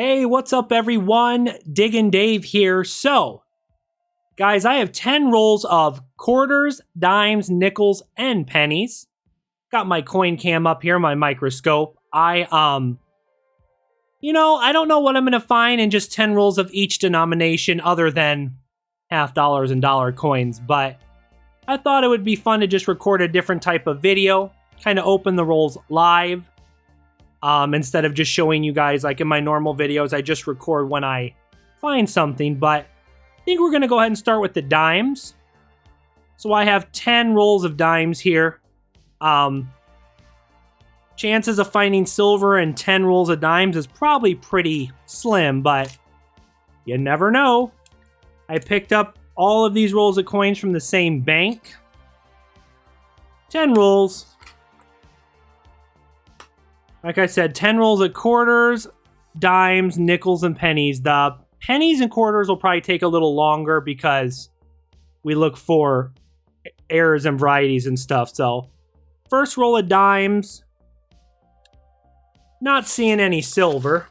Hey, what's up everyone? Diggin Dave here. So, guys, I have 10 rolls of quarters, dimes, nickels, and pennies. Got my coin cam up here, my microscope. I don't know what I'm going to find in just 10 rolls of each denomination other than half dollars and dollar coins, but I thought it would be fun to just record a different type of video, kind of open the rolls live. Instead of just showing you guys like in my normal videos, I just record when I find something, but I think we're going to go ahead and start with the dimes. So I have 10 rolls of dimes here. Chances of finding silver in 10 rolls of dimes is probably pretty slim, but you never know. I picked up all of these rolls of coins from the same bank. 10 rolls. Like I said, 10 rolls of quarters, dimes, nickels, and pennies. The pennies and quarters will probably take a little longer because we look for errors and varieties and stuff. So, first roll of dimes. Not seeing any silver.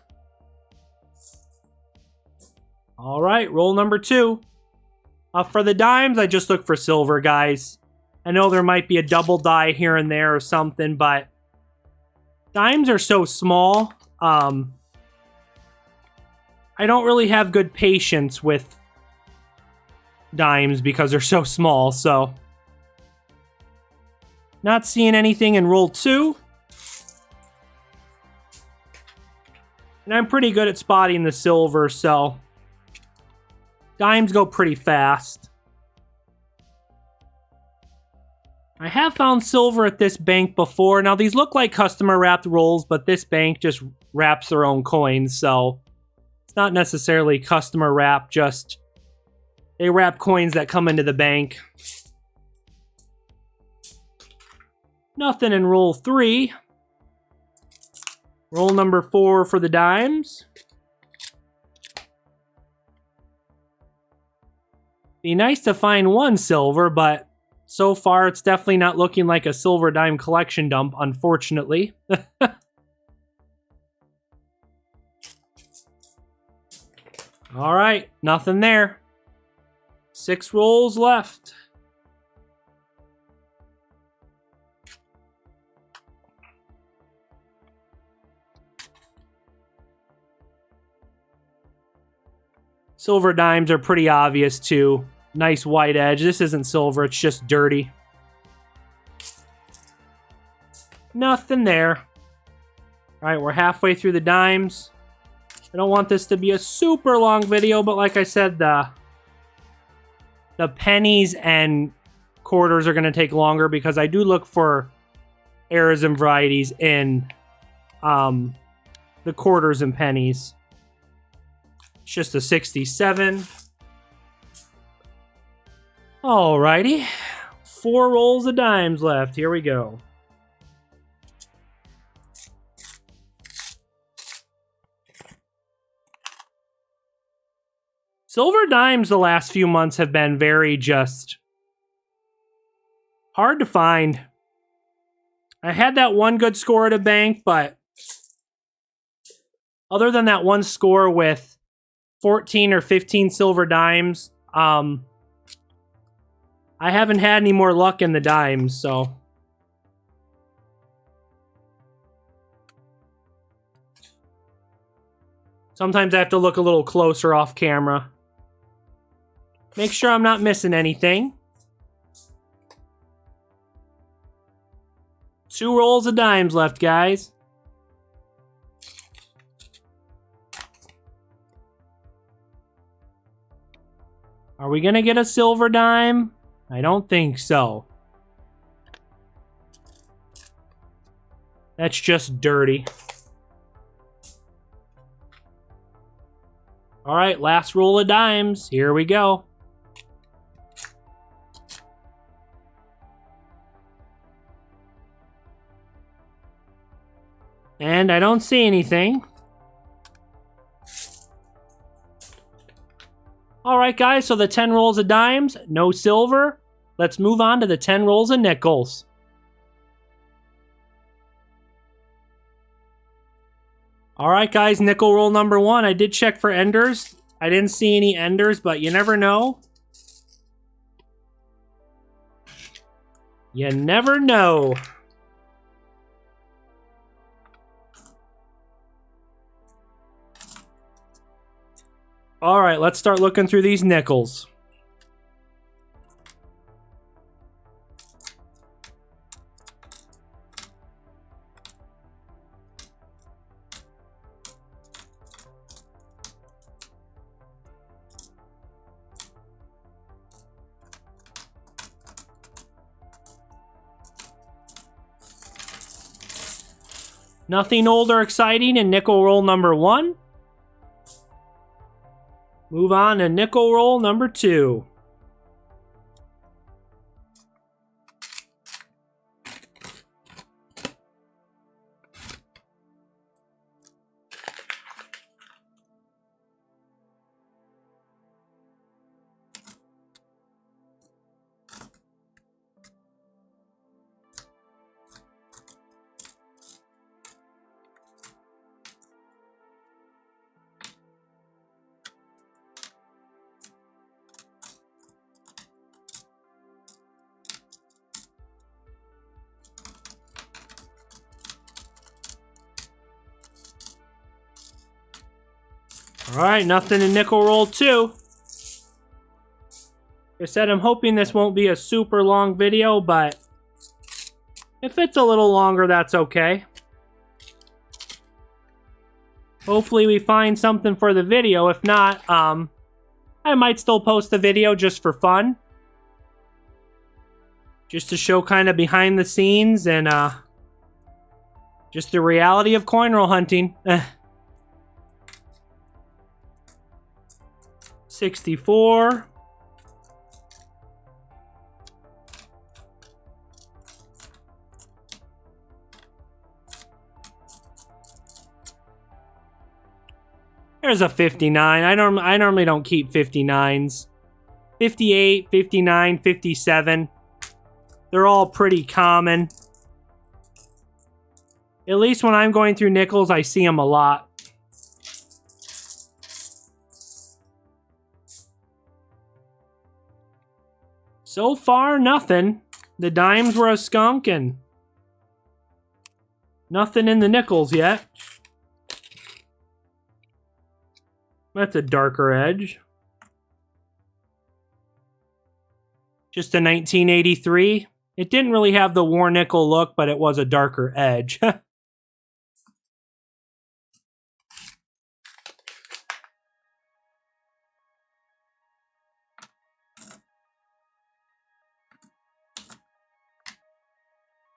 All right, roll number 2. For the dimes, I just look for silver, guys. I know there might be a double die here and there or something, but dimes are so small. I don't really have good patience with dimes because they're so small, so not seeing anything in roll 2. And I'm pretty good at spotting the silver, so dimes go pretty fast. I have found silver at this bank before. Now, these look like customer wrapped rolls, but this bank just wraps their own coins, so it's not necessarily customer wrap, just they wrap coins that come into the bank. Nothing in roll 3. Roll number 4 for the dimes. Be nice to find one silver, but so far, it's definitely not looking like a silver dime collection dump, unfortunately. All right, nothing there. 6 rolls left. Silver dimes are pretty obvious, too. Nice white edge. This isn't silver, it's just dirty. Nothing there. Alright, we're halfway through the dimes. I don't want this to be a super long video, but like I said, the pennies and quarters are going to take longer because I do look for errors and varieties in the quarters and pennies. It's just a 67. Alrighty, 4 rolls of dimes left. Here we go. Silver dimes the last few months have been very just hard to find. I had that one good score at a bank, but other than that one score with 14 or 15 silver dimes, I haven't had any more luck in the dimes, so. Sometimes I have to look a little closer off camera. Make sure I'm not missing anything. 2 rolls of dimes left, guys. Are we gonna get a silver dime? I don't think so. That's just dirty. All right, last roll of dimes. Here we go. And I don't see anything. Alright guys, so the 10 rolls of dimes, no silver. Let's move on to the 10 rolls of nickels. All right, guys, nickel roll number 1. I did check for enders. I didn't see any enders, but you never know. You never know. All right, let's start looking through these nickels. Nothing old or exciting in nickel roll number 1. Move on to nickel roll number 2. Alright, nothing in nickel roll 2. Like I said, I'm hoping this won't be a super long video, but if it's a little longer, that's okay. Hopefully we find something for the video. If not, I might still post the video just for fun. Just to show kind of behind the scenes and just the reality of coin roll hunting. 64. There's a 59. I normally don't keep 59s. 58, 59, 57. They're all pretty common. At least when I'm going through nickels, I see them a lot. So far, nothing. The dimes were a skunk and nothing in the nickels yet. That's a darker edge. Just a 1983. It didn't really have the war nickel look, but it was a darker edge.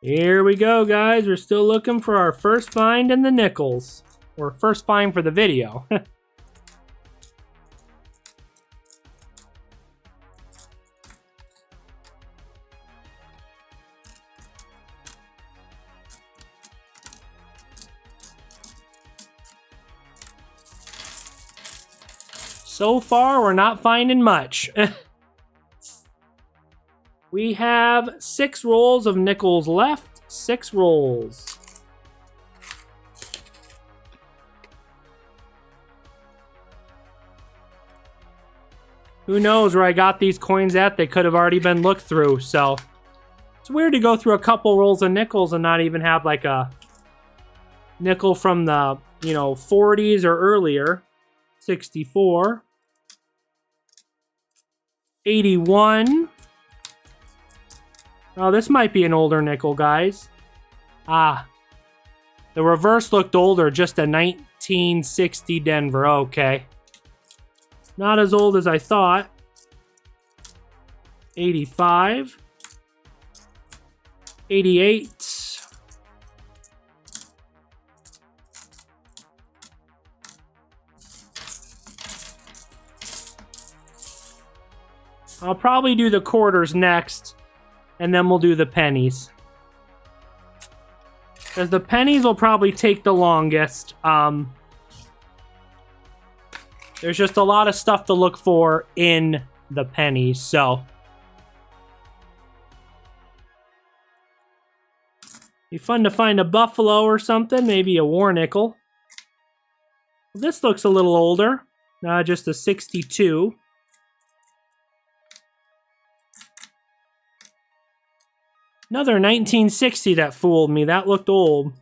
Here we go, guys. We're still looking for our first find in the nickels. Or first find for the video. So far, we're not finding much. We have 6 rolls of nickels left. 6 rolls. Who knows where I got these coins at? They could have already been looked through, so it's weird to go through a couple rolls of nickels and not even have like a nickel from the, 40s or earlier. 64. 81. Oh, this might be an older nickel, guys. Ah. The reverse looked older, just a 1960 Denver. Okay. Not as old as I thought. 85. 88. I'll probably do the quarters next. And then we'll do the pennies. Because the pennies will probably take the longest. There's just a lot of stuff to look for in the pennies, so. Be fun to find a buffalo or something, maybe a war nickel. This looks a little older. Just a 62. Another 1960 that fooled me. That looked old.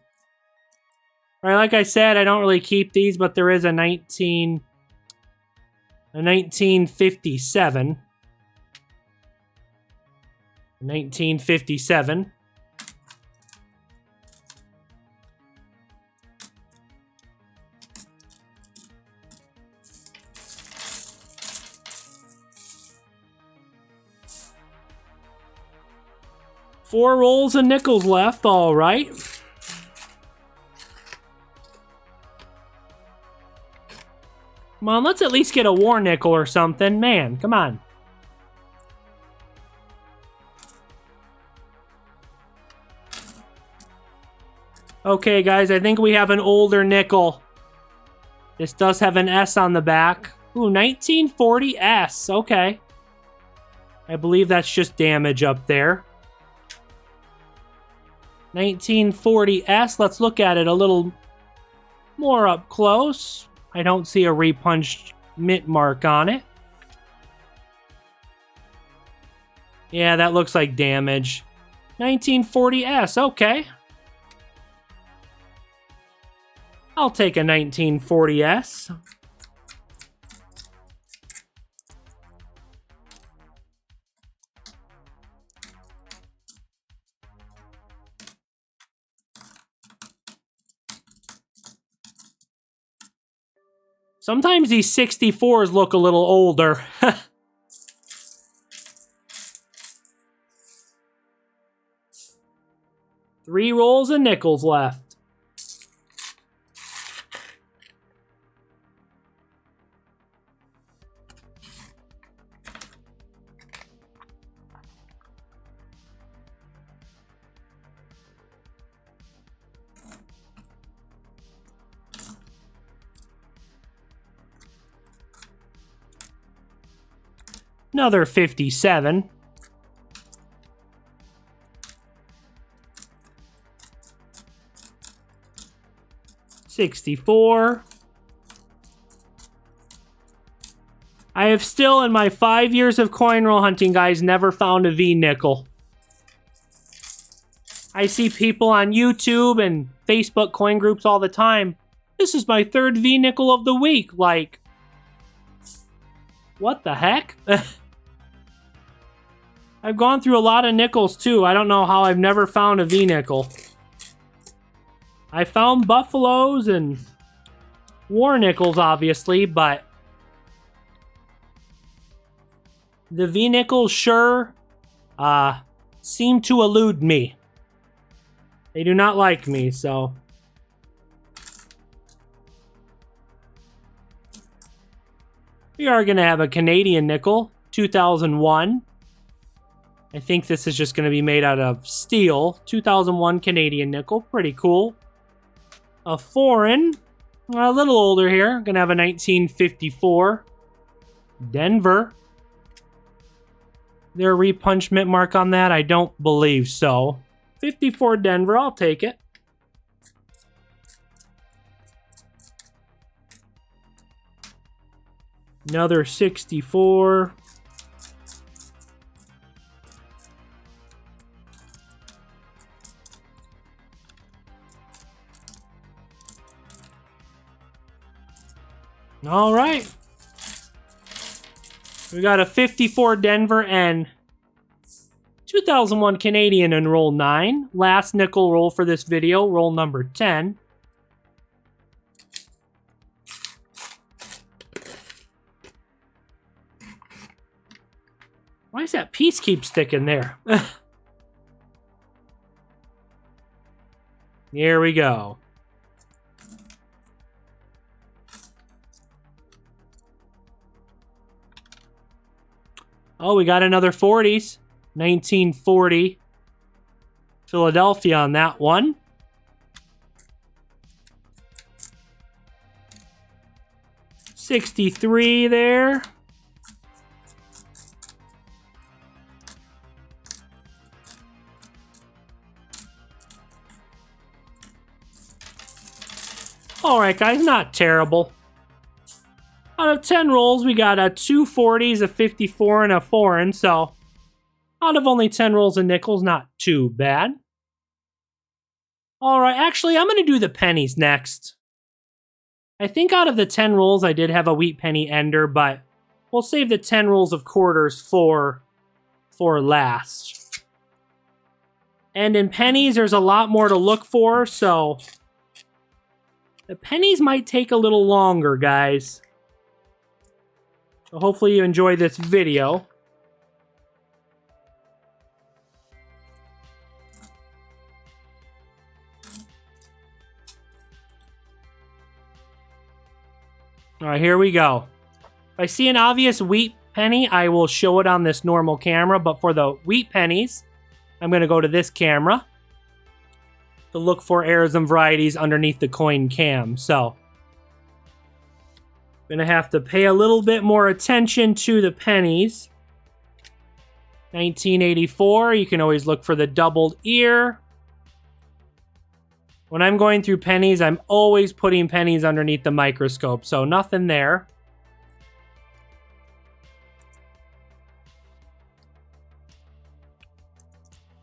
All right, like I said, I don't really keep these, but there is a 1957. 1957. Four rolls of nickels left, all right. Come on, let's at least get a war nickel or something. Man, come on. Okay, guys, I think we have an older nickel. This does have an S on the back. Ooh, 1940 S. Okay. I believe that's just damage up there. 1940 S. Let's look at it a little more up close. I don't see a repunched mint mark on it. Yeah, that looks like damage. 1940 S. Okay. I'll take a 1940 S. Sometimes these 64s look a little older. 3 rolls of nickels left. Another 57. $64. I have still, in my 5 years of coin roll hunting, guys, never found a V-nickel. I see people on YouTube and Facebook coin groups all the time. This is my 3rd V-nickel of the week. Like, what the heck? I've gone through a lot of nickels, too. I don't know how I've never found a V-nickel. I found buffaloes and war nickels, obviously, but the V-nickels sure seem to elude me. They do not like me, so... We are going to have a Canadian nickel, 2001. I think this is just going to be made out of steel. 2001 Canadian nickel, pretty cool. A foreign, a little older here. Going to have a 1954 Denver. There a repunch mint mark on that? I don't believe so. 54 Denver, I'll take it. Another 64. All right. We got a 54 Denver and 2001 Canadian in roll 9. Last nickel roll for this video, roll number 10. Why does that piece keep sticking there? Here we go. Oh, we got another 40s. 1940. Philadelphia on that one. $63 there. Alright guys, not terrible. Out of 10 rolls, we got a 2 40s, a 54, and a foreign, so out of only 10 rolls of nickels, not too bad. Alright, actually, I'm going to do the pennies next. I think out of the 10 rolls, I did have a wheat penny ender, but we'll save the 10 rolls of quarters for last. And in pennies, there's a lot more to look for, so the pennies might take a little longer, guys. So hopefully you enjoy this video. Alright, here we go. If I see an obvious wheat penny, I will show it on this normal camera, but for the wheat pennies, I'm going to go to this camera to look for errors and varieties underneath the coin cam. So gonna have to pay a little bit more attention to the pennies. 1984, you can always look for the doubled ear. When I'm going through pennies, I'm always putting pennies underneath the microscope, so nothing there.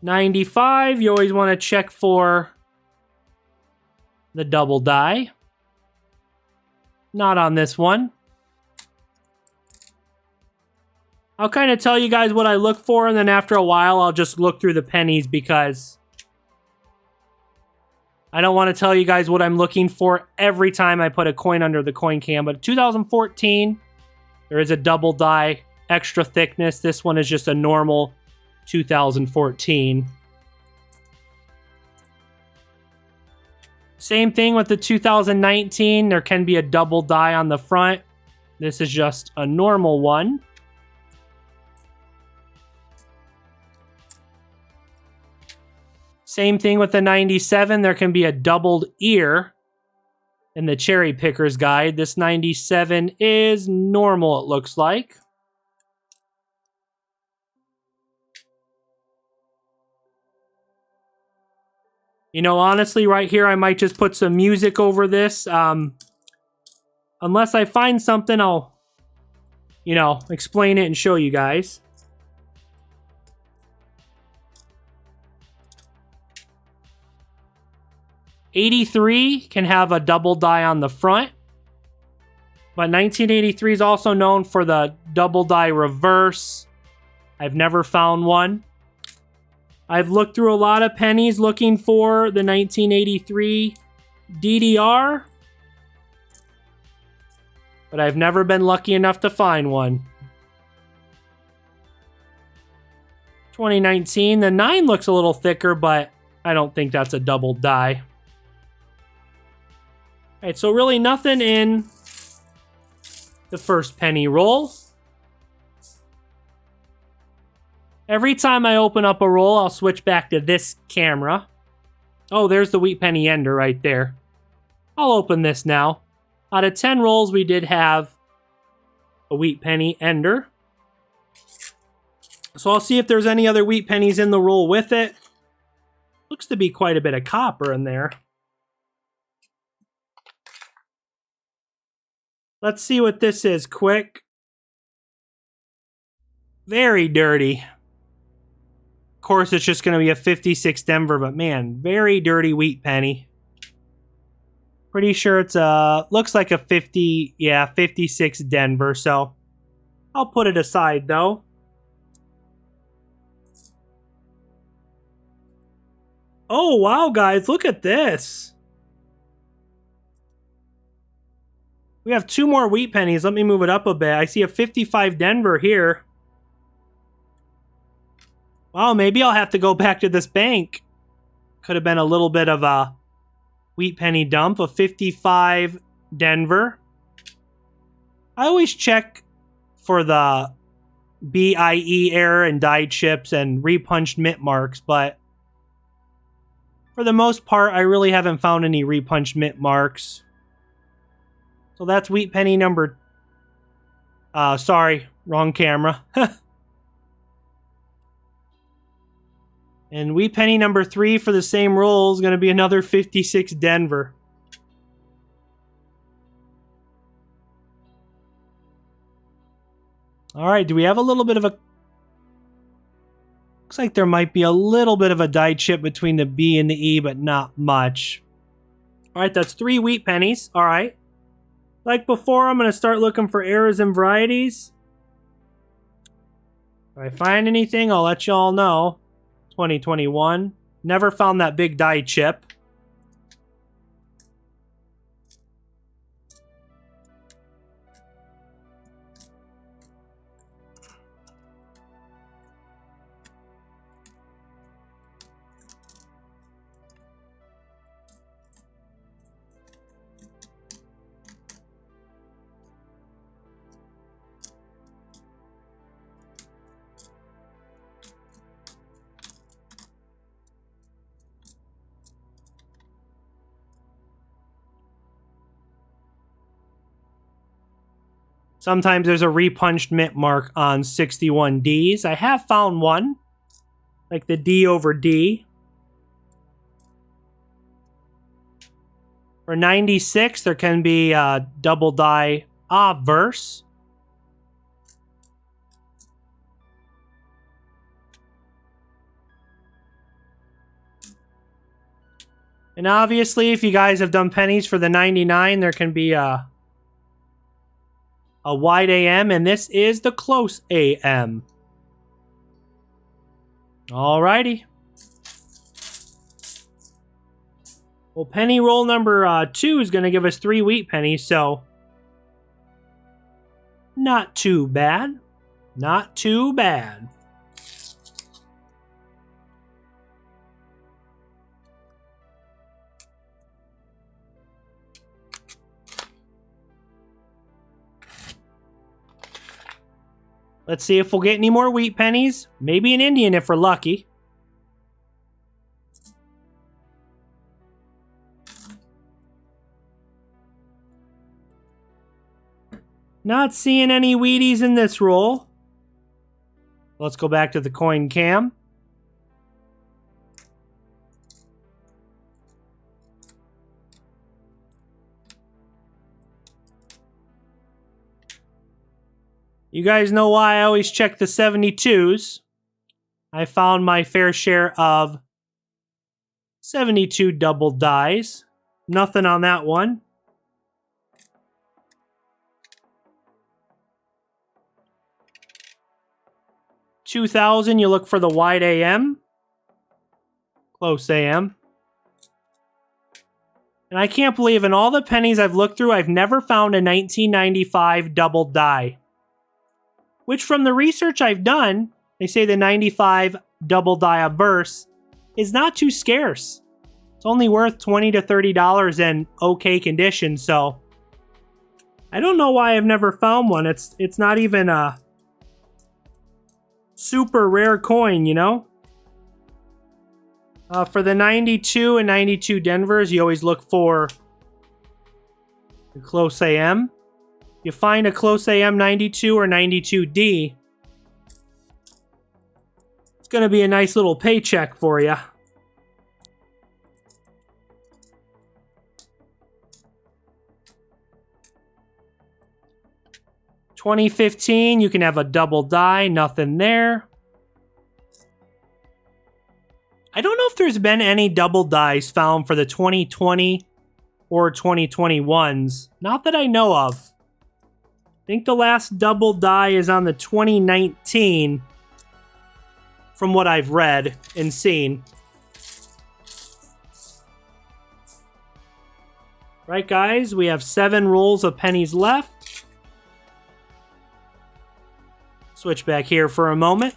$95, you always want to check for the double die. Not on this one. I'll kind of tell you guys what I look for, and then after a while, I'll just look through the pennies because I don't want to tell you guys what I'm looking for every time I put a coin under the coin cam. But 2014, there is a double die, extra thickness. This one is just a normal 2014. Same thing with the 2019. There can be a double die on the front. This is just a normal one. Same thing with the 97. There can be a doubled ear in the Cherry Picker's Guide. This 97 is normal, it looks like. You know, honestly, right here, I might just put some music over this. Unless I find something, I'll, you know, explain it and show you guys. '83 can have a double die on the front. But 1983 is also known for the double die reverse. I've never found one. I've looked through a lot of pennies looking for the 1983 DDR, but I've never been lucky enough to find one. 2019, the 9 looks a little thicker, but I don't think that's a double die. Alright, so really nothing in the first penny roll. Every time I open up a roll, I'll switch back to this camera. Oh, there's the wheat penny ender right there. I'll open this now. Out of 10 rolls, we did have a wheat penny ender. So I'll see if there's any other wheat pennies in the roll with it. Looks to be quite a bit of copper in there. Let's see what this is quick. Very dirty. Of course, it's just going to be a 56 Denver, but man, very dirty wheat penny. Pretty sure it's looks like a 56 Denver, so I'll put it aside though. Oh, wow, guys, look at this. We have 2 more wheat pennies. Let me move it up a bit. I see a 55 Denver here. Wow, maybe I'll have to go back to this bank. Could have been a little bit of a wheat penny dump. A 55 Denver. I always check for the BIE error and die chips and repunched mint marks, but for the most part, I really haven't found any repunched mint marks. So that's wheat penny number... sorry, wrong camera. And wheat penny number 3 for the same roll is going to be another 56 Denver. All right, do we have a little bit of a... Looks like there might be a little bit of a die chip between the B and the E, but not much. All right, that's 3 wheat pennies. All right. Like before, I'm going to start looking for errors and varieties. If I find anything, I'll let you all know. 2021. Never found that big die chip. Sometimes there's a repunched mint mark on 61Ds. I have found one, like the D over D. For 96, there can be a double die obverse. And obviously, if you guys have done pennies for the 99, there can be a wide AM, and this is the close AM. Alrighty. Well, penny roll number 2 is going to give us 3 wheat pennies, so not too bad. Not too bad. Let's see if we'll get any more wheat pennies. Maybe an Indian if we're lucky. Not seeing any Wheaties in this roll. Let's go back to the coin cam. You guys know why I always check the 72s. I found my fair share of 72 double dies. Nothing on that one. $2,000, you look for the wide AM. Close AM. And I can't believe in all the pennies I've looked through, I've never found a 1995 double die. Which from the research I've done, they say the 95 double die obverse is not too scarce. It's only worth $20 to $30 in okay condition, so I don't know why I've never found one. It's not even a super rare coin, you know? For the 92 and 92 Denvers, you always look for the close AM. You find a close AM 92 or 92D, it's going to be a nice little paycheck for you. $20.15, you can have a double die, nothing there. I don't know if there's been any double dies found for the 2020 or 2021s. Not that I know of. I think the last double die is on the 2019 from what I've read and seen. Right, guys, we have 7 rolls of pennies left. Switch back here for a moment.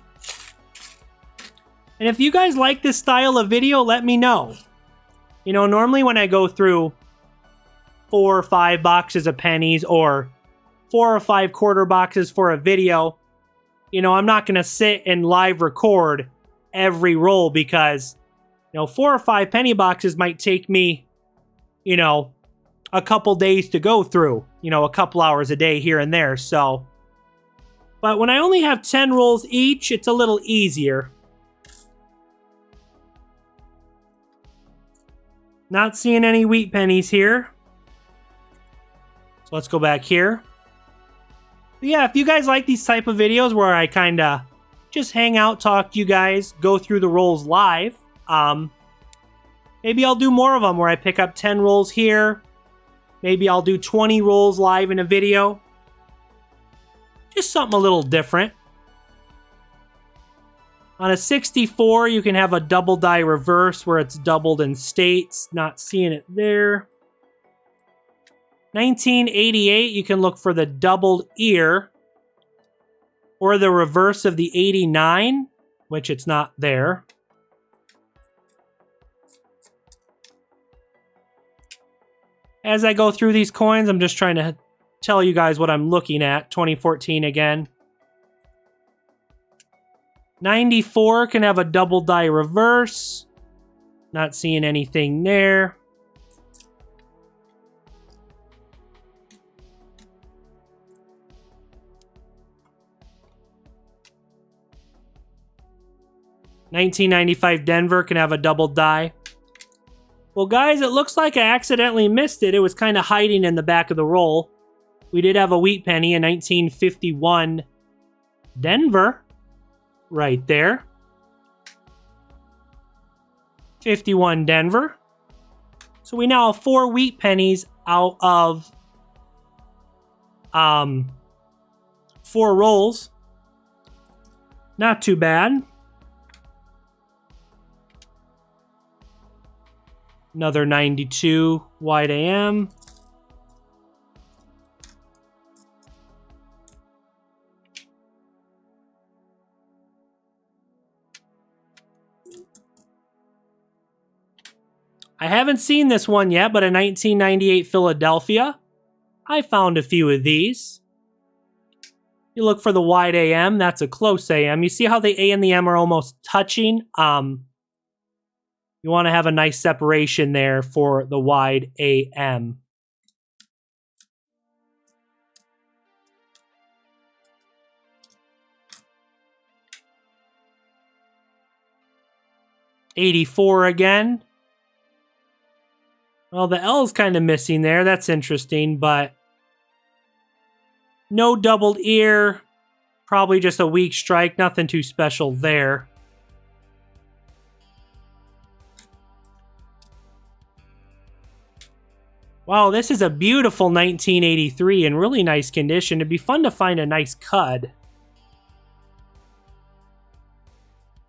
And if you guys like this style of video, let me know. You know, normally when I go through 4 or 5 boxes of pennies or 4 or 5 quarter boxes for a video, you know, I'm not going to sit and live record every roll because, you know, 4 or 5 penny boxes might take me, you know, a couple days to go through, you know, a couple hours a day here and there. So, but when I only have 10 rolls each, it's a little easier. Not seeing any wheat pennies here. So let's go back here. Yeah, if you guys like these type of videos where I kind of just hang out, talk to you guys, go through the rolls live, maybe I'll do more of them where I pick up 10 rolls here. Maybe I'll do 20 rolls live in a video. Just something a little different. On a 64, you can have a double die reverse where it's doubled in states. Not seeing it there. 1988, you can look for the doubled ear. Or the reverse of the 89, which it's not there. As I go through these coins, I'm just trying to tell you guys what I'm looking at. 2014 again. 94 can have a double die reverse. Not seeing anything there. $19.95 Denver can have a double die. Well, guys, it looks like I accidentally missed it. It was kind of hiding in the back of the roll. We did have a wheat penny in 1951 Denver. Right there. 51 Denver. So we now have 4 wheat pennies out of 4 rolls. Not too bad. Another 92 wide AM. I haven't seen this one yet, but a 1998 Philadelphia. I found a few of these. You look for the wide AM, that's a close AM. You see how the A and the M are almost touching? You want to have a nice separation there for the wide AM. '84 again. Well, the L's kind of missing there. That's interesting, but no doubled ear. Probably just a weak strike. Nothing too special there. Wow, this is a beautiful 1983 in really nice condition. It'd be fun to find a nice cud.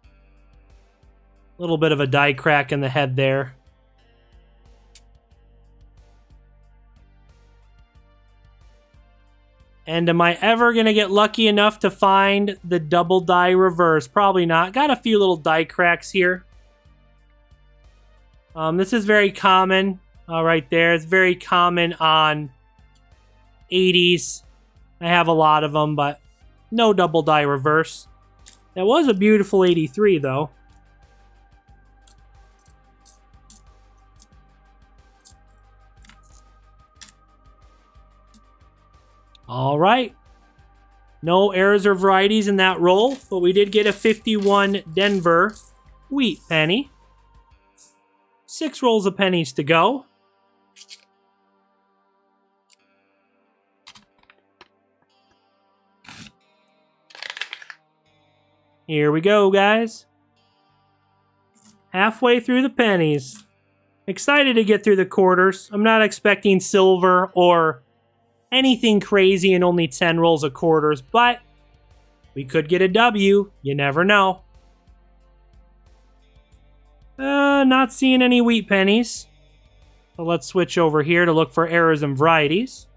A little bit of a die crack in the head there. And am I ever going to get lucky enough to find the double die reverse? Probably not. Got a few little die cracks here. This is very common. Right there. It's very common on 80s. I have a lot of them, but no double die reverse. That was a beautiful 83, though. All right. No errors or varieties in that roll, but we did get a 51 Denver wheat penny. 6 rolls of pennies to go. Here we go, guys. Halfway through the pennies. Excited to get through the quarters. I'm not expecting silver or anything crazy in only 10 rolls of quarters, but we could get a W. You never know. Not seeing any wheat pennies. So let's switch over here to look for errors and varieties.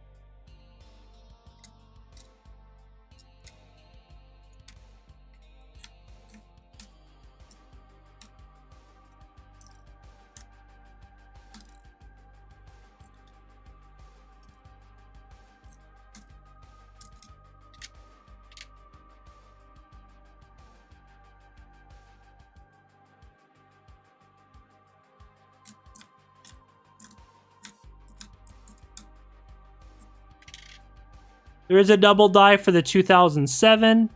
There is a double die for the 2007.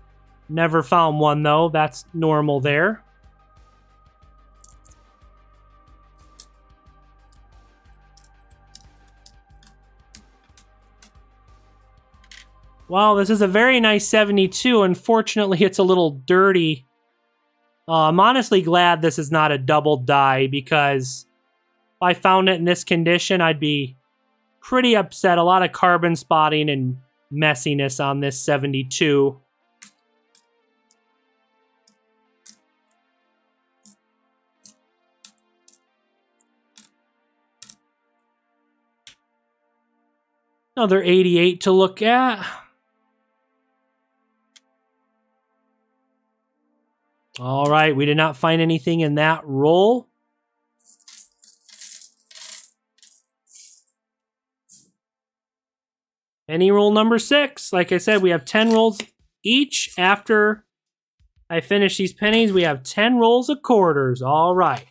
Never found one, though. That's normal there. Wow, this is a very nice 72. Unfortunately, it's a little dirty. I'm honestly glad this is not a double die, because if I found it in this condition, I'd be pretty upset. A lot of carbon spotting and messiness on this 72. Another 88 to look at. All right, we did not find anything in that roll. Penny roll number 6. Like I said, we have 10 rolls each. After I finish these pennies, we have 10 rolls of quarters. All right.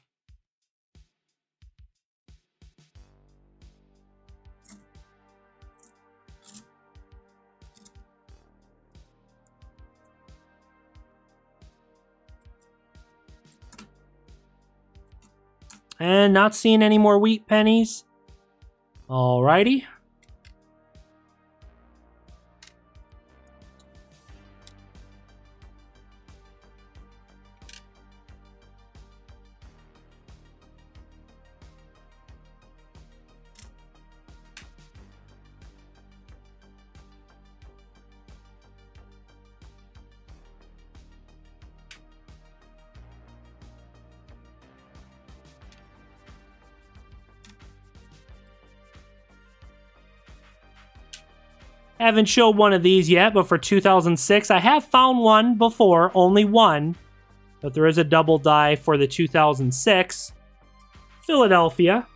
And not seeing any more wheat pennies. Alrighty. Haven't showed one of these yet, but for 2006, I have found one before, only one. But there is a double die for the 2006 Philadelphia.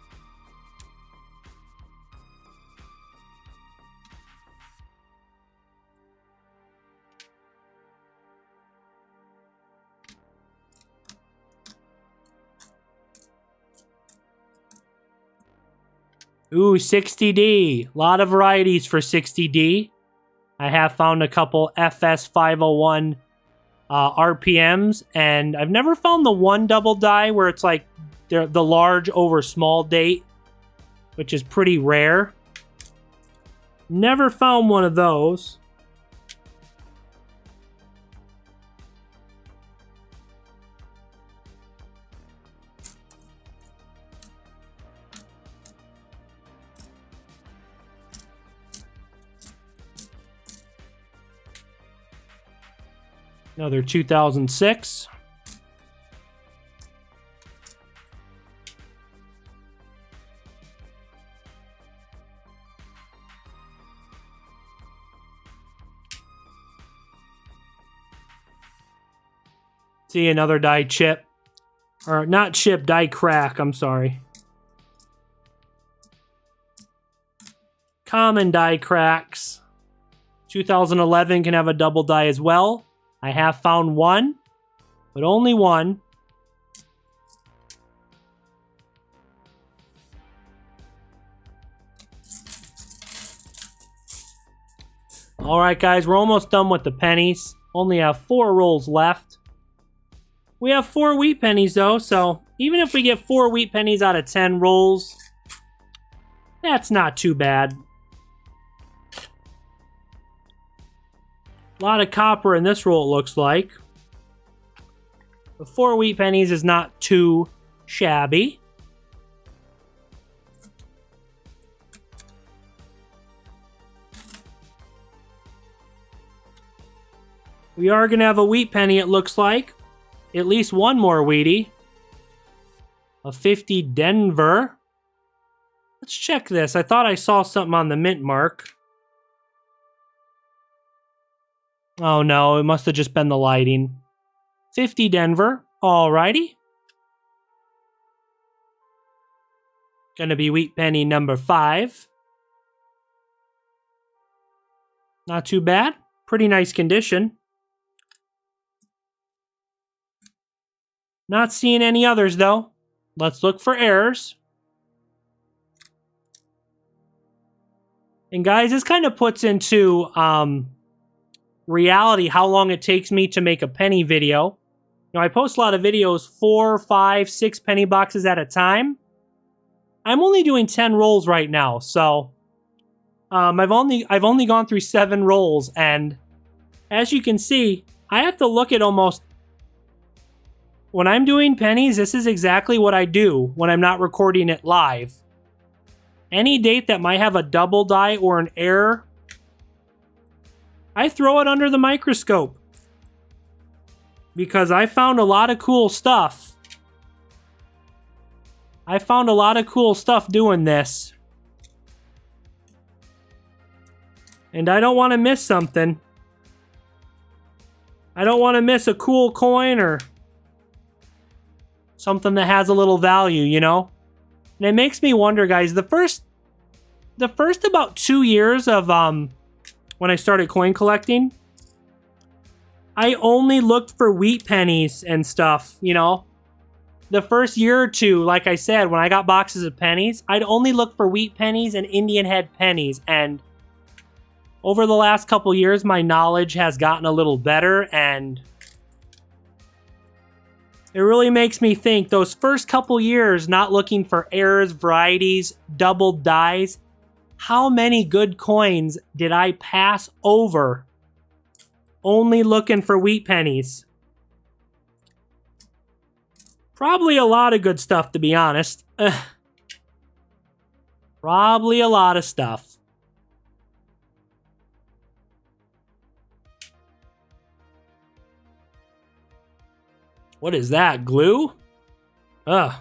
Ooh, 60D. A lot of varieties for 60D. I have found a couple FS501 RPMs, and I've never found the one double die where it's like the large over small date, which is pretty rare. Never found one of those. Another 2006. See, another die chip. Or not chip, die crack, I'm sorry. Common die cracks. 2011 can have a double die as well. I have found one, but only one. All right, guys, we're almost done with the pennies. Only have 4 rolls left. We have 4 wheat pennies, though, so even if we get 4 wheat pennies out of 10 rolls, that's not too bad. A lot of copper in this roll, it looks like. The 4 wheat pennies is not too shabby. We are going to have a wheat penny, it looks like. At least one more wheatie. A 50 Denver. Let's check this. I thought I saw something on the mint mark. Oh no, it must have just been the lighting. 50 Denver. Alrighty. Gonna be wheat penny number 5. Not too bad. Pretty nice condition. Not seeing any others though. Let's look for errors. And guys, this kind of puts into reality how long it takes me to make a penny video. You know, I post a lot of videos, 4, 5, 6 penny boxes at a time. I'm only doing 10 rolls right now, so I've only gone through 7 rolls, and as you can see, I have to look at almost... When I'm doing pennies, this is exactly what I do when I'm not recording it live. Any date that might have a double die or an error, I throw it under the microscope. Because I found a lot of cool stuff. I found a lot of cool stuff doing this. And I don't want to miss something. I don't want to miss a cool coin or something that has a little value, you know? And it makes me wonder, guys, the first about 2 years of when I started coin collecting, I only looked for wheat pennies and stuff, you know? The first year or two, like I said, when I got boxes of pennies, I'd only look for wheat pennies and Indian head pennies, and over the last couple years, my knowledge has gotten a little better, and it really makes me think those first couple years not looking for errors, varieties, double dies, how many good coins did I pass over only looking for wheat pennies? Probably a lot of good stuff, to be honest. Probably a lot of stuff. What is that, glue? Ugh.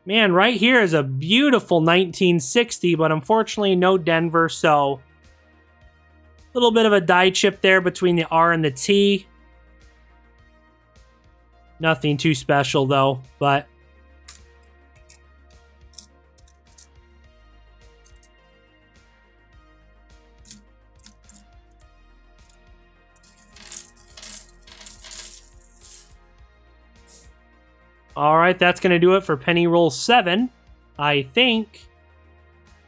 Man, right here is a beautiful 1960, but unfortunately no Denver, so a little bit of a die chip there between the R and the T. Nothing too special though, but alright, that's going to do it for penny roll 7. I think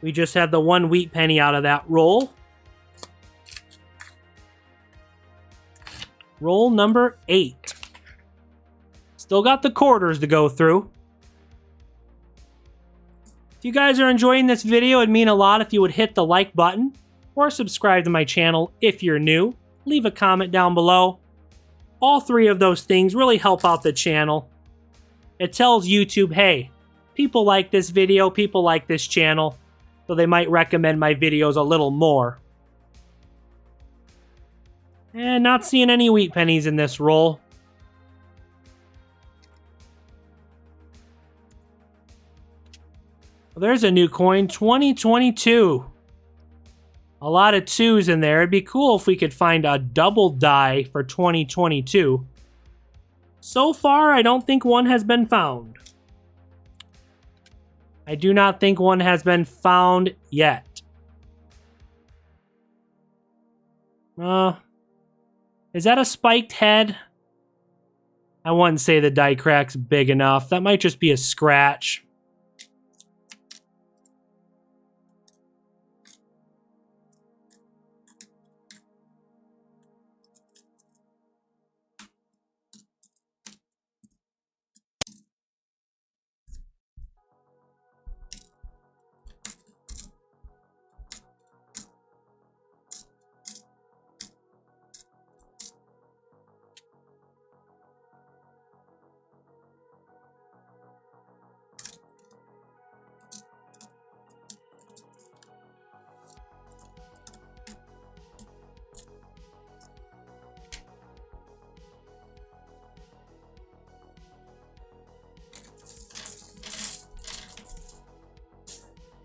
we just had the 1 wheat penny out of that roll. Roll number 8. Still got the quarters to go through. If you guys are enjoying this video, it'd mean a lot if you would hit the like button or subscribe to my channel if you're new. Leave a comment down below. All 3 of those things really help out the channel. It tells YouTube, hey, people like this video, people like this channel, so they might recommend my videos a little more. And not seeing any wheat pennies in this roll. Well, there's a new coin, 2022. A lot of 2s in there. It'd be cool if we could find a double die for 2022. So far, I don't think one has been found. I do not think one has been found yet. Is that a spiked head? I wouldn't say the die crack's big enough. That might just be a scratch.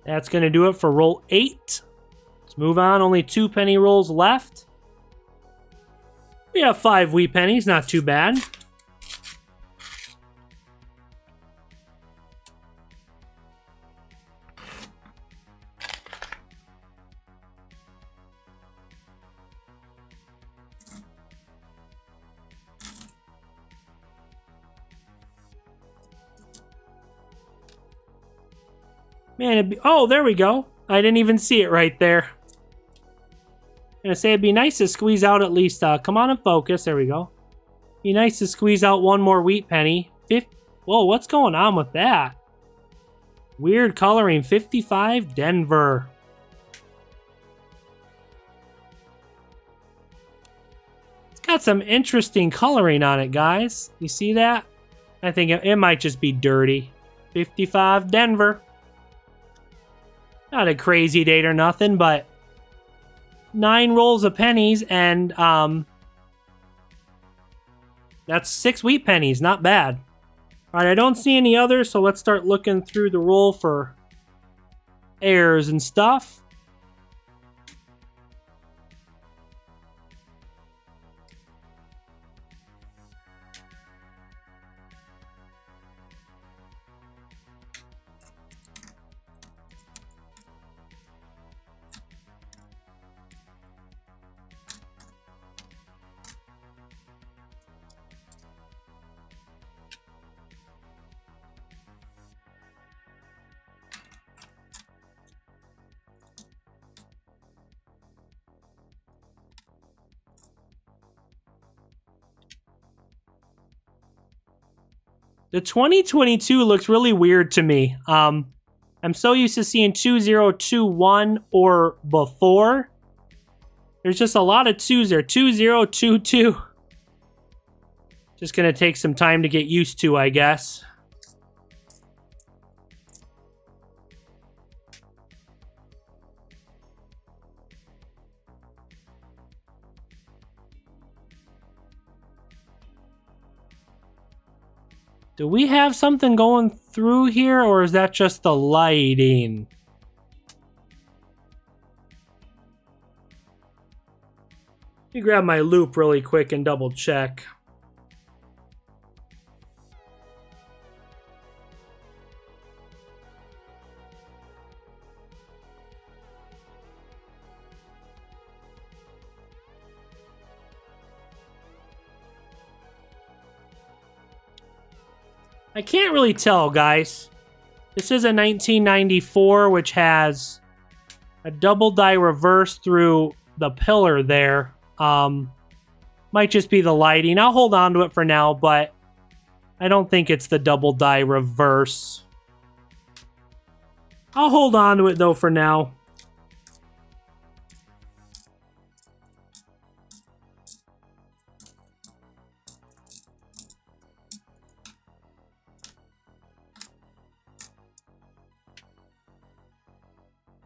That's going to do it for roll 8. Let's move on. Only 2 penny rolls left. We have 5 wheat pennies. Not too bad. Man, it'd be... Oh, there we go. I didn't even see it right there. I'm gonna say it'd be nice to squeeze out at least... come on and focus. There we go. Be nice to squeeze out one more wheat penny. Whoa, what's going on with that? Weird coloring. 55 Denver. It's got some interesting coloring on it, guys. You see that? I think it might just be dirty. 55 Denver. Not a crazy date or nothing, but 9 rolls of pennies, and that's 6 wheat pennies. Not bad. All right, I don't see any others, so let's start looking through the roll for errors and stuff. The 2022 looks really weird to me. I'm so used to seeing 2021 or before. There's just a lot of 2s there. 2022. Just gonna take some time to get used to, I guess. Do we have something going through here, or is that just the lighting? Let me grab my loop really quick and double check. I can't really tell, guys. This is a 1994, which has a double die reverse through the pillar there. Might just be the lighting. I'll hold on to it for now, but I don't think it's the double die reverse. I'll hold on to it, though, for now.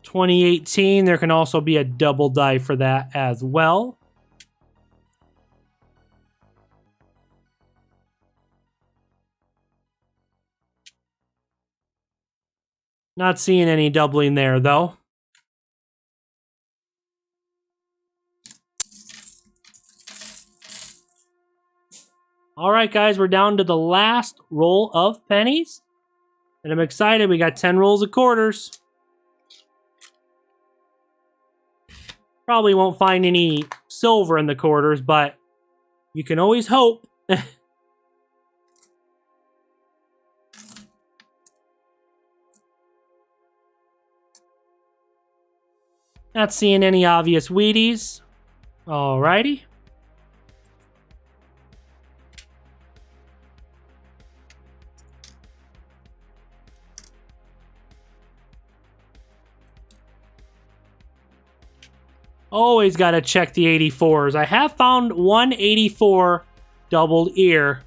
$2018, there can also be a double die for that as well. Not seeing any doubling there, though. All right, guys, we're down to the last roll of pennies. And I'm excited. We got 10 rolls of quarters. Probably won't find any silver in the quarters, but you can always hope. Not seeing any obvious Wheaties. Alrighty. Always got to check the 84s. I have found one 84 doubled ear.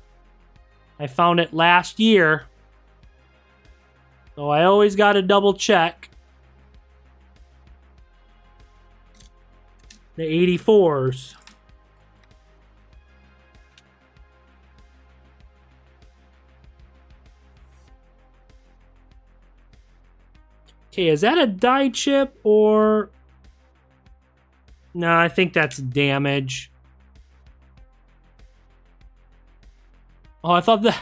I found it last year. So I always got to double check the 84s. Okay, is that a die chip or... No, I think that's damage. Oh, I think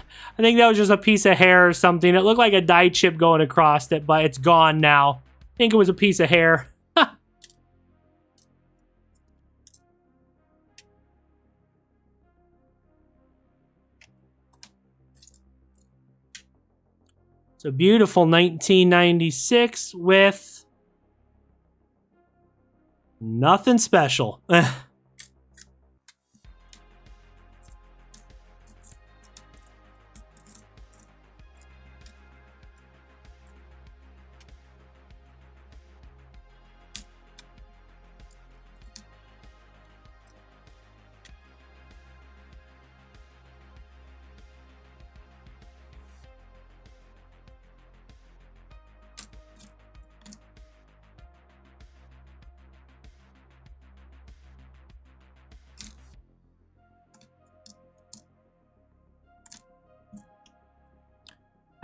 that was just a piece of hair or something. It looked like a die chip going across it, but it's gone now. I think it was a piece of hair. It's a beautiful 1996 with nothing special.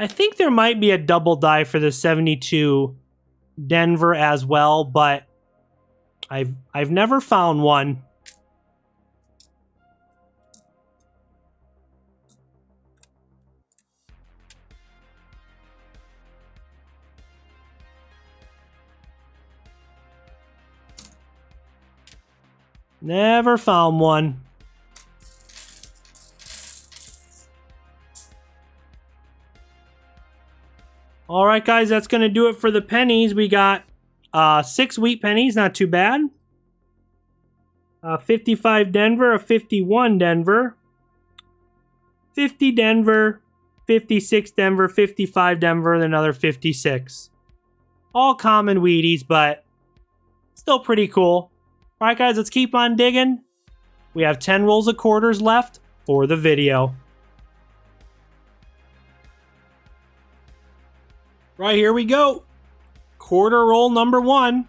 I think there might be a double die for the 72 Denver as well, but I've never found one. Never found one. All right, guys, that's going to do it for the pennies. We got 6 wheat pennies, not too bad. 55 Denver, a 51 Denver, 50 Denver, 56 Denver, 55 Denver, and another 56. All common Wheaties, but still pretty cool. All right, guys, let's keep on digging. We have 10 rolls of quarters left for the video. Right, here we go. Quarter roll number 1.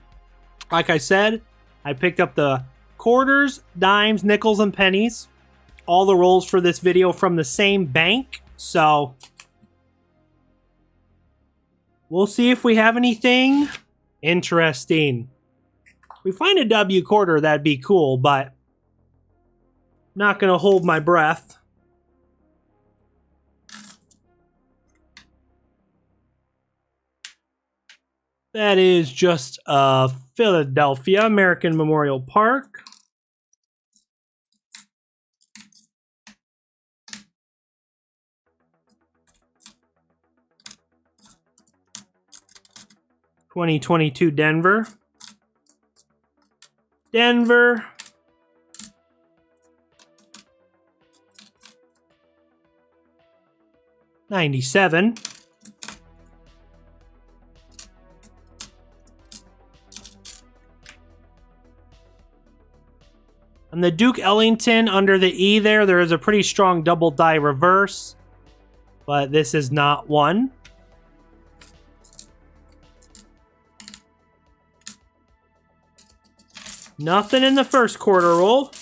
Like I said, I picked up the quarters, dimes, nickels, and pennies. All the rolls for this video from the same bank. So we'll see if we have anything interesting. If we find a W quarter, that'd be cool, but I'm not going to hold my breath. That is just Philadelphia, American Memorial Park. (2022) Denver. Denver. (97). On the Duke Ellington, under the E there is a pretty strong double die reverse, but this is not one. Nothing in the first quarter roll.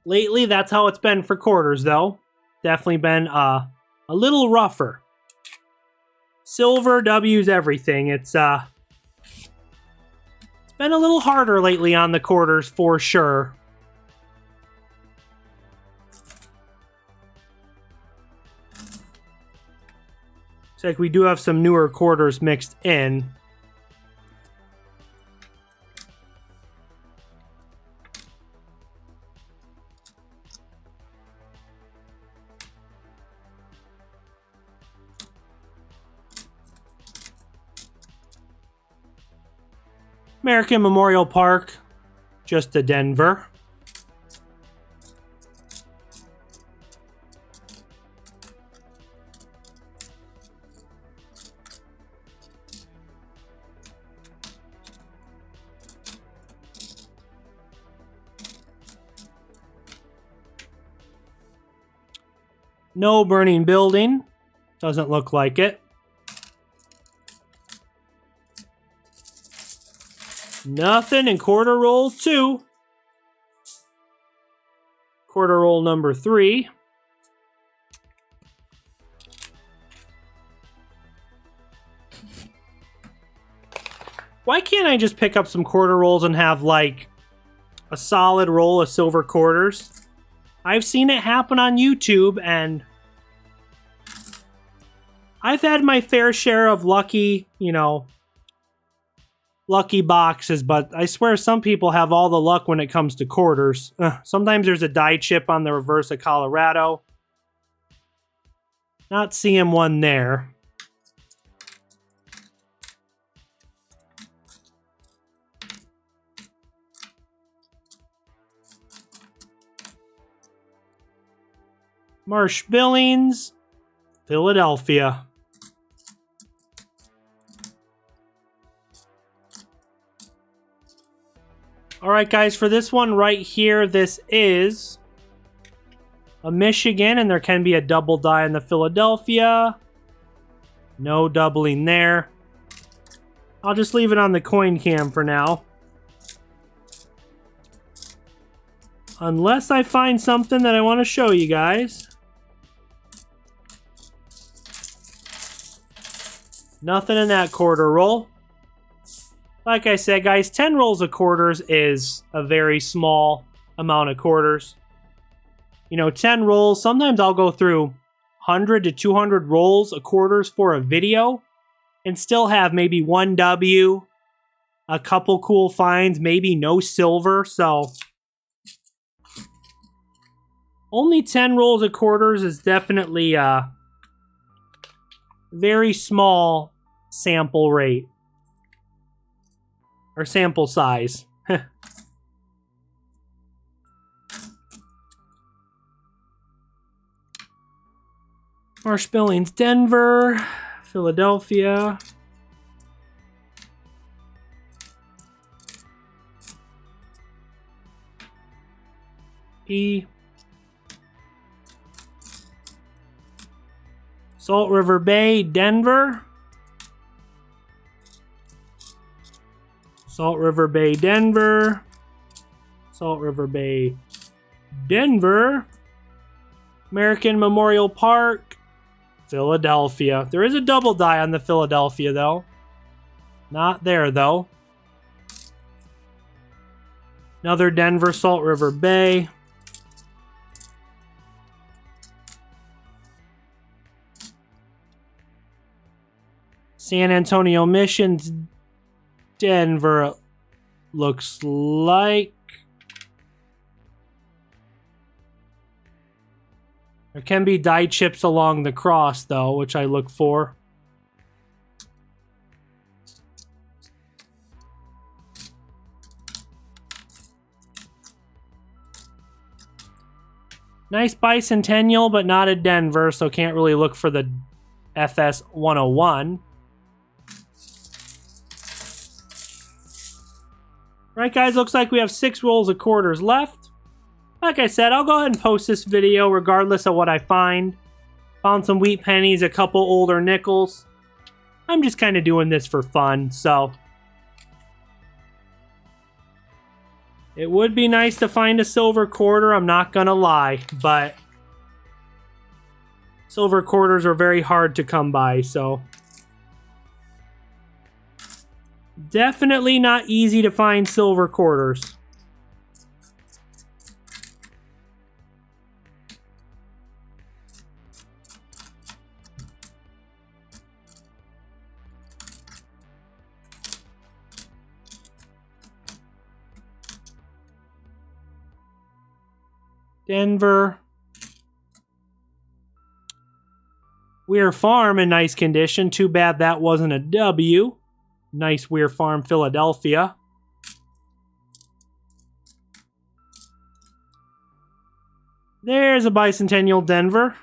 Lately, that's how it's been for quarters, though. Definitely been a little rougher. Silver W's everything. It's been a little harder lately on the quarters for sure. Looks like we do have some newer quarters mixed in. American Memorial Park, just a Denver. No burning building. Doesn't look like it. Nothing in quarter roll 2. Quarter roll number 3. Why can't I just pick up some quarter rolls and have like a solid roll of silver quarters? I've seen it happen on YouTube, and I've had my fair share of lucky, lucky boxes, but I swear some people have all the luck when it comes to quarters. Sometimes there's a die chip on the reverse of Colorado. Not seeing one there. Marsh Billings, Philadelphia. All right, guys, for this one right here, this is a Michigan, and there can be a double die in the Philadelphia. No doubling there. I'll just leave it on the coin cam for now. Unless I find something that I want to show you guys. Nothing in that quarter roll. Like I said, guys, 10 rolls of quarters is a very small amount of quarters. You know, 10 rolls, sometimes I'll go through 100 to 200 rolls of quarters for a video and still have maybe 1 W, a couple cool finds, maybe no silver, so only 10 rolls of quarters is definitely a very small sample rate. Or sample size. Marsh Billings, Denver, Philadelphia. E. Salt River Bay, Denver. Salt River Bay, Denver. Salt River Bay, Denver. American Memorial Park, Philadelphia. There is a double die on the Philadelphia, though. Not there, though. Another Denver, Salt River Bay. San Antonio Missions, Denver, looks like. There can be die chips along the cross, though, which I look for. Nice bicentennial, but not a Denver, so can't really look for the FS 101. Right, guys, looks like we have 6 rolls of quarters left. Like I said, I'll go ahead and post this video regardless of what I find. Found some wheat pennies, a couple older nickels. I'm just kind of doing this for fun, so. It would be nice to find a silver quarter, I'm not gonna lie, but silver quarters are very hard to come by, so. Definitely not easy to find silver quarters. Denver. Weir Farm in nice condition. Too bad that wasn't a W. Nice Weir Farm, Philadelphia. There's a bicentennial Denver.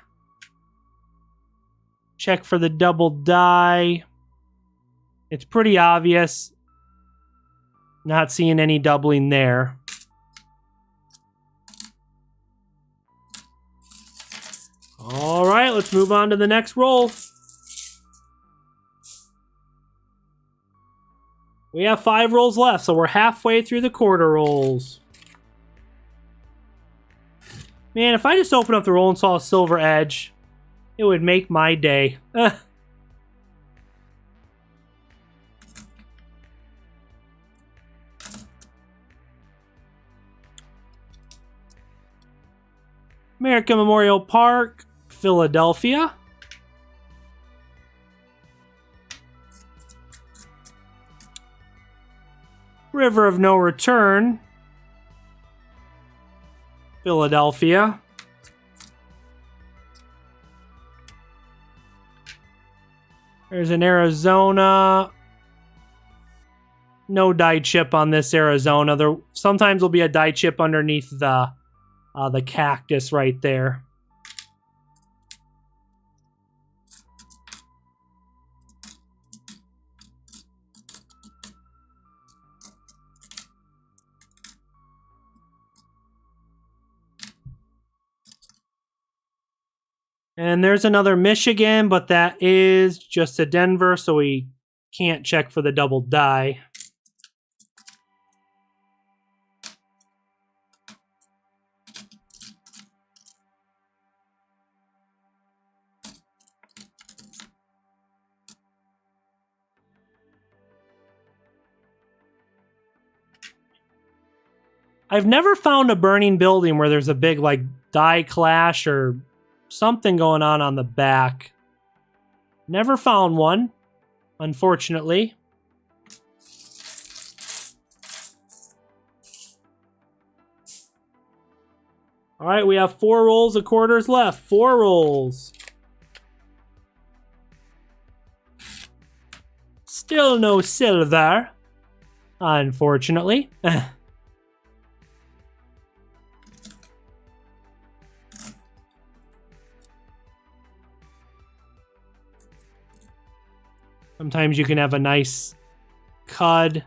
Check for the double die. It's pretty obvious. Not seeing any doubling there. All right, let's move on to the next roll. We have 5 rolls left, so we're halfway through the quarter rolls. Man, if I just opened up the roll and saw a silver edge, it would make my day. American Memorial Park, Philadelphia. River of No Return, Philadelphia. There's an Arizona. No die chip on this Arizona. There sometimes will be a die chip underneath the cactus right there. And there's another Michigan, but that is just a Denver, so we can't check for the double die. I've never found a burning building where there's a big, like, die clash or something going on the back. Never found one, unfortunately. All right, we have 4 rolls of quarters left. 4 rolls. Still no silver, unfortunately. Sometimes you can have a nice cud.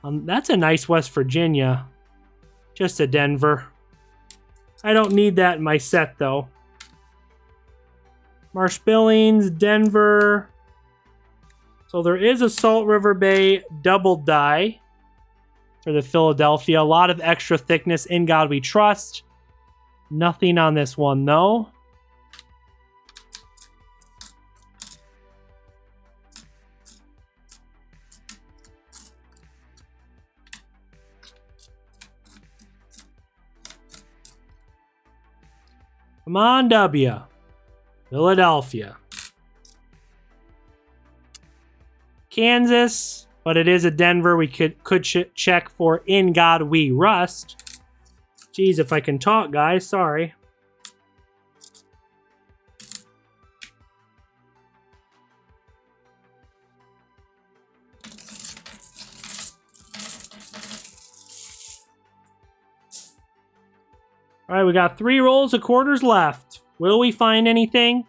That's a nice West Virginia. Just a Denver. I don't need that in my set, though. Marsh Billings, Denver. So there is a Salt River Bay double die for the Philadelphia. A lot of extra thickness. In God We Trust. Nothing on this one, though. Come on, W. Philadelphia. Kansas, but it is a Denver. We could check for In God We Rust. Geez, if I can talk, guys. Sorry. All right, we got 3 rolls of quarters left. Will we find anything?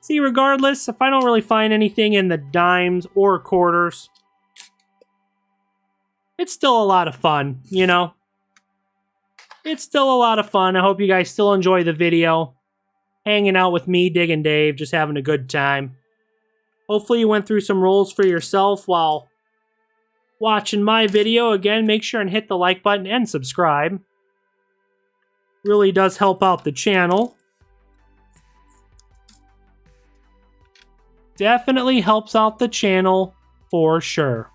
See, regardless, if I don't really find anything in the dimes or quarters, it's still a lot of fun, you know? It's still a lot of fun. I hope you guys still enjoy the video. Hanging out with me, Diggin Dave, just having a good time. Hopefully you went through some rolls for yourself while watching my video. Again, make sure and hit the like button and subscribe. Really does help out the channel. Definitely helps out the channel for sure.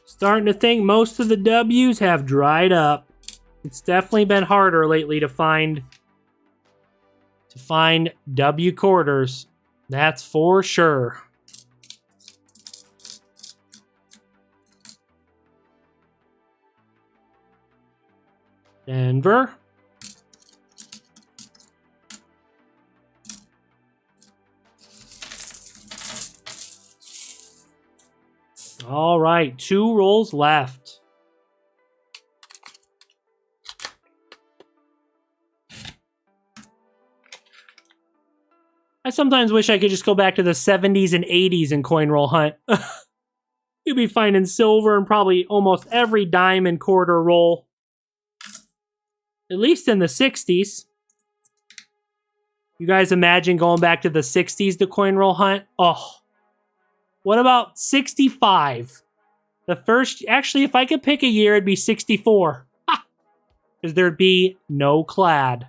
Starting to think most of the W's have dried up. It's definitely been harder lately to find W quarters. That's for sure. Denver. All right, 2 rolls left. I sometimes wish I could just go back to the 70s and 80s in coin roll hunt. You'd be finding silver in probably almost every dime and quarter roll. At least in the 60s. You guys imagine going back to the 60s to coin roll hunt? Oh. What about 65? The first... Actually, if I could pick a year, it'd be 64. Because there'd be no clad.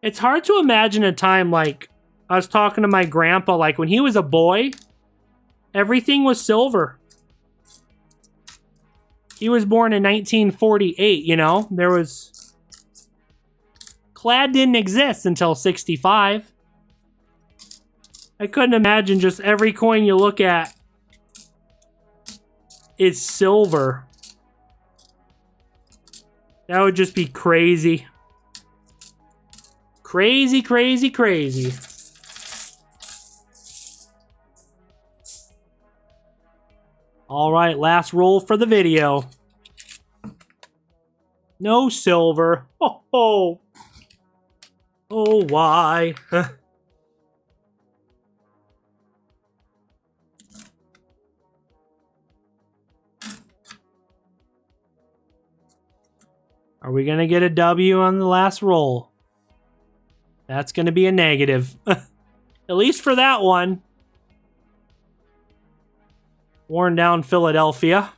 It's hard to imagine a time like... I was talking to my grandpa, like when he was a boy, everything was silver. He was born in 1948, you know? There was... Clad didn't exist until 65. I couldn't imagine just every coin you look at is silver. That would just be crazy. Crazy, crazy, crazy. All right, last roll for the video. No silver. Oh, oh. Oh, why? Are we going to get a W on the last roll? That's going to be a negative. At least for that one. Worn down Philadelphia.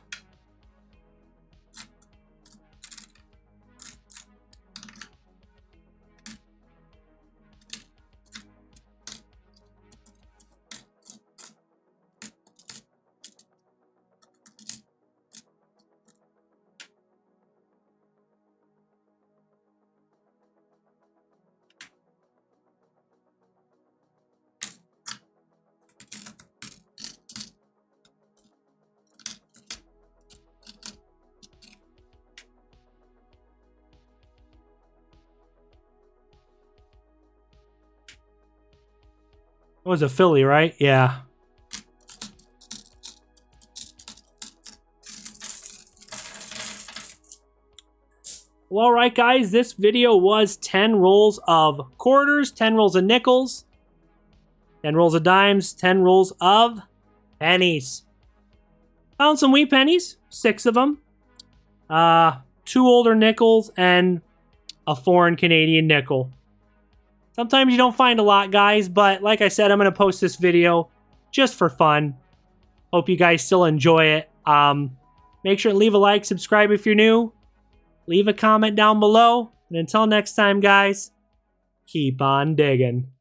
It was a Philly, right? Yeah. Well, alright guys, this video was 10 rolls of quarters, 10 rolls of nickels, 10 rolls of dimes, 10 rolls of pennies. Found some wee pennies, 6 of them. 2 older nickels and a foreign Canadian nickel. Sometimes you don't find a lot, guys, but like I said, I'm going to post this video just for fun. Hope you guys still enjoy it. Make sure to leave a like, subscribe if you're new. Leave a comment down below. And until next time, guys, keep on digging.